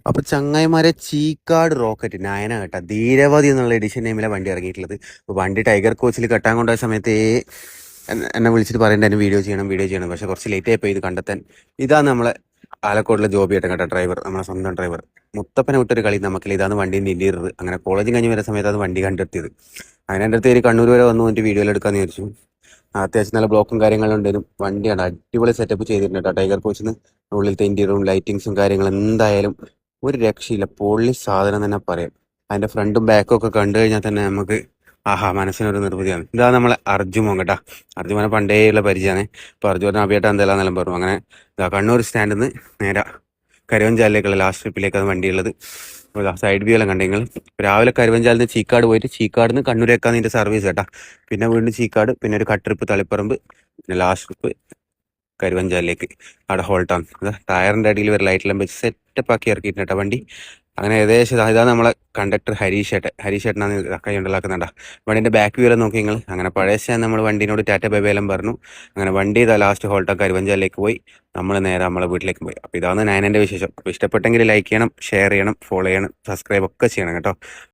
അപ്പൊ ചങ്ങായിമാരെ ചീക്കാട് റോക്കറ്റ് നയന കേട്ടാ ധീരവതി എന്നുള്ള എഡിഷൻ നെയിമിലെ വണ്ടി ഇറങ്ങിയിട്ടുള്ളത്. അപ്പൊ വണ്ടി ടൈഗർ കോച്ചിൽ കെട്ടാൻ കൊണ്ടുപോയ സമയത്ത് എന്നെ വിളിച്ചിട്ട് പറയണ്ട എന്നെ വീഡിയോ ചെയ്യണം. പക്ഷെ കുറച്ച് ലേറ്റ് ആയിപ്പോയി ഇത് കണ്ടെത്താൻ. ഇതാണ് നമ്മളെ ആലക്കോടിലെ ജോബി ഏട്ടൻ കേട്ടോ, ഡ്രൈവർ, നമ്മളെ സ്വന്തം ഡ്രൈവർ. മുത്തപ്പനെ വിട്ടൊരു കളി നമുക്കില്ല. ഇതാണ് വണ്ടീൻ്റെ ഇന്റീരിയർ. അങ്ങനെ കോളേജ് കഴിഞ്ഞ് വരുന്ന സമയത്താണ് വണ്ടി കണ്ടെത്തിയത്. അങ്ങനെ എൻ്റെ അടുത്ത് ഒരു കണ്ണൂർ വരെ വന്നു എന്നിട്ട് വീഡിയോയിൽ എടുക്കാന്ന് വിചാരിച്ചു. അത്യാവശ്യം നല്ല ബ്ലോക്കും കാര്യങ്ങളും ഉണ്ടായിരുന്നു. വണ്ടിയാണ് അടിപൊളി സെറ്റപ്പ് ചെയ്തിട്ടുണ്ട് കേട്ടോ ടൈഗർ കോച്ചിന്. ഉള്ളിലത്തെ ഇന്റീരിയറും ലൈറ്റിങ്സും കാര്യങ്ങളും എന്തായാലും ഒരു രക്ഷയില്ല, പൊള്ളി സാധനം തന്നെ പറയാം. അതിന്റെ ഫ്രണ്ടും ബാക്കും ഒക്കെ കണ്ടു കഴിഞ്ഞാൽ തന്നെ നമുക്ക് ആഹാ മനസ്സിനൊരു നിർവൃതിയാണ്. ഇതാ നമ്മളെ അർജുമോൻ കേട്ടാ. അർജുമോനെ പണ്ടേയുള്ള പരിചയമാണ്. ഇപ്പൊ അർജുന അഭിയേട്ട എന്തെല്ലാം പറഞ്ഞു. അങ്ങനെ ഇതാ കണ്ണൂർ സ്റ്റാൻഡിൽ നിന്ന് നേരെ കരുവഞ്ചാലിലേക്കുള്ള ലാസ്റ്റ് ട്രിപ്പിലേക്കാണ് വണ്ടിയുള്ളത്. സൈഡ് വ്യൂ എല്ലാം കണ്ടെങ്കിൽ രാവിലെ കരുവഞ്ചാലിൽ നിന്ന് ചീക്കാട് പോയിട്ട് ചീക്കാട് നിന്ന് കണ്ണൂരേക്കാണ് ഇതിന്റെ സർവീസ് കേട്ടാ. പിന്നെ വീണ്ടും ചീക്കാട്, പിന്നെ ഒരു കട്ട് ട്രിപ്പ് തളിപ്പറമ്പ്, പിന്നെ ലാസ്റ്റ് ട്രിപ്പ് കരുവഞ്ചാലിലേക്ക്. അവിടെ ഹോൾട്ടാണ്. ടയറിന്റെ അടിയിൽ ഒരു ലൈറ്റെല്ലാം വെച്ച് സെറ്റപ്പ് ആക്കി ഇറക്കിയിട്ടുണ്ട് വണ്ടി. അങ്ങനെ ഏകദേശം ഇതാണ് നമ്മളെ കണ്ടക്ടർ ഹരീഷേട്ടനാണ് കൈ ഉണ്ടാക്കുന്നുണ്ടാ. വണ്ടിന്റെ ബാക്ക് വ്യൂ എല്ലാം നോക്കി നിങ്ങൾ. അങ്ങനെ പഴയ നമ്മൾ വണ്ടിനോട് ടാറ്റ ബൈ ബൈ എല്ലാം പറഞ്ഞു. അങ്ങനെ വണ്ടി ഇതാ ലാസ്റ്റ് ഹോൾട്ടാ കരുവഞ്ചാലിലേക്ക് പോയി. നമ്മൾ നേരെ നമ്മളെ വീട്ടിലേക്ക് പോയി. അപ്പൊ ഇതാണ് നയനന്റെ വിശേഷം. അപ്പൊ ഇഷ്ടപ്പെട്ടെങ്കിൽ ലൈക്ക് ചെയ്യണം, ഷെയർ ചെയ്യണം, ഫോളോ ചെയ്യണം, സബ്സ്ക്രൈബ് ഒക്കെ ചെയ്യണം കേട്ടോ.